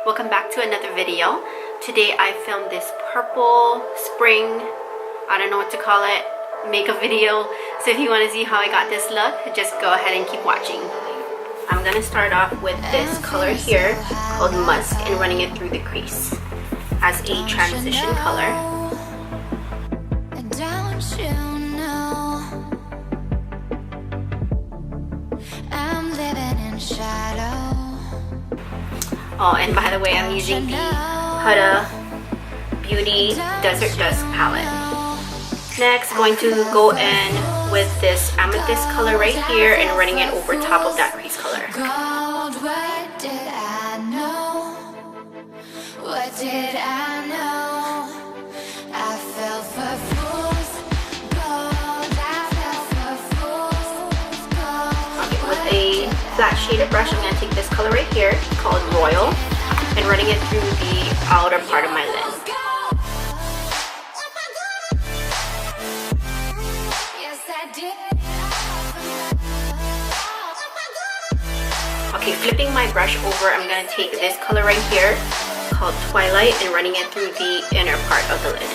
Welcome back to another video. Today I filmed this purple spring, I don't know what to call it, makeup video. So if you want to see how I got this look, just go ahead and keep watching. I'm gonna start off with this color here called Musk and running it through the crease as a transition color. Oh, and by the way, I'm using the Huda Beauty Desert Dusk palette. Next, going to go in with this amethyst color right here and running it over top of that crease color. God, what did I know? What did I know? I fell for fools. God, I fell for fools. God, okay, with a flat shaded brush, I'm going to take this color right here called Royal and running it through the outer part of my lid. Okay, flipping my brush over, I'm going to take this color right here called Twilight and running it through the inner part of the lid.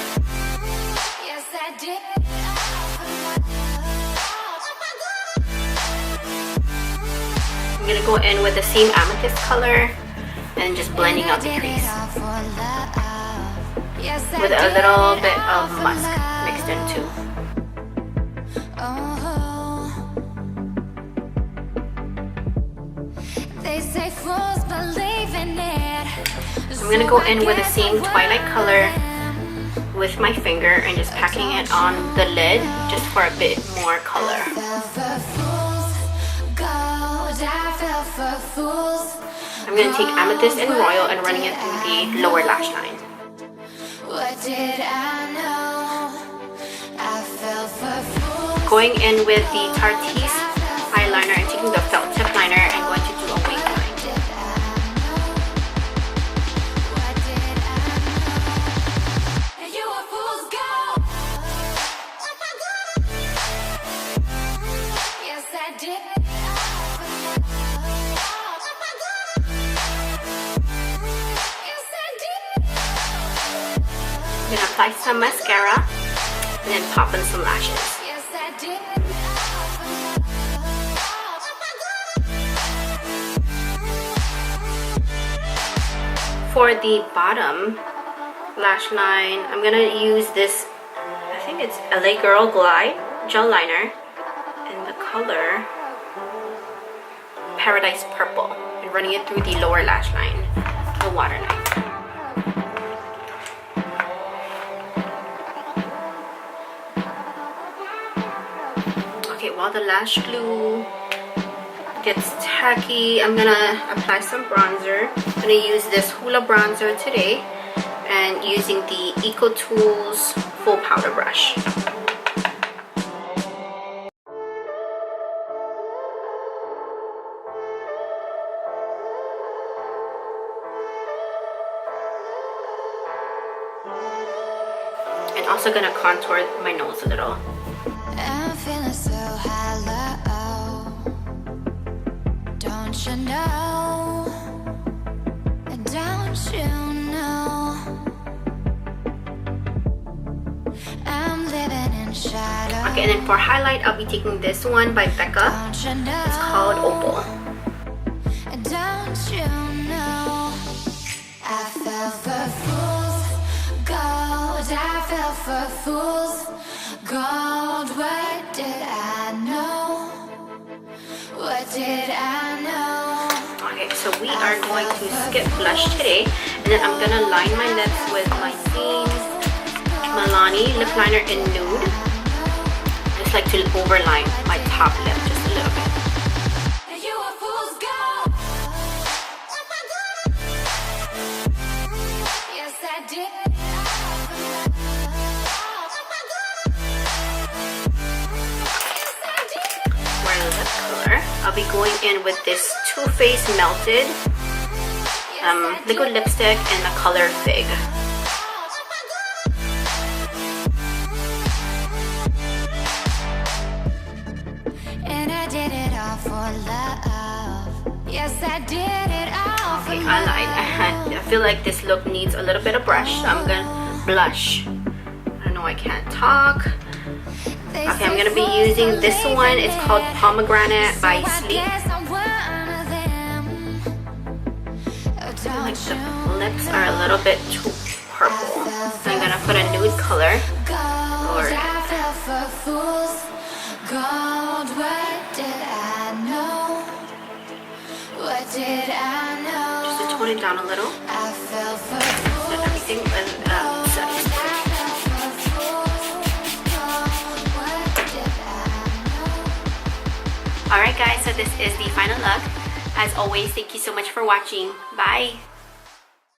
I'm going to go in with the same amethyst color and just blending out the crease with a little bit of musk mixed in too. I'm going to go in with the same Twilight color with my finger and just packing it on the lid just for a bit more color. I'm going to take Amethyst and Royal and running it through the lower lash line. Going in with the Tarte eyeliner and taking the felt tip liner and going to do a wing line. I'm going to apply some mascara and then pop in some lashes. For the bottom lash line, I'm going to use this, I think it's LA Girl Glide gel liner in the color Paradise Purple and running it through the lower lash line, the waterline. Okay, while the lash glue gets tacky, I'm gonna apply some bronzer. I'm gonna use this Hoola bronzer today and using the EcoTools full powder brush. And also gonna contour my nose a little. I'm feeling so hollow. Don't you know? Don't you know? I'm living in shadow. Okay, and then for highlight, I'll be taking this one by Becca. It's called Opal. Don't you know? I fell for fools. Gold, I fell for fools. Gold, what did I know? What did I know? Okay, so we are going to skip blush today, and then I'm gonna line my lips with my same Milani lip liner in nude. I just like to overline my top lip just a little bit. I'll be going in with this Too Faced Melted liquid lipstick in the color Fig. And I did it all for love. Yes, I did it all Okay, I feel like this look needs a little bit of brush, so I'm gonna blush. I know I can't talk. Okay, I'm gonna be using this one. It's called Pomegranate by Sleek. I feel like the lips are a little bit too purple, so I'm gonna put a nude color. Lord. Just to tone it down a little. And everything Alright guys, so this is the final look. As always, thank you so much for watching. Bye!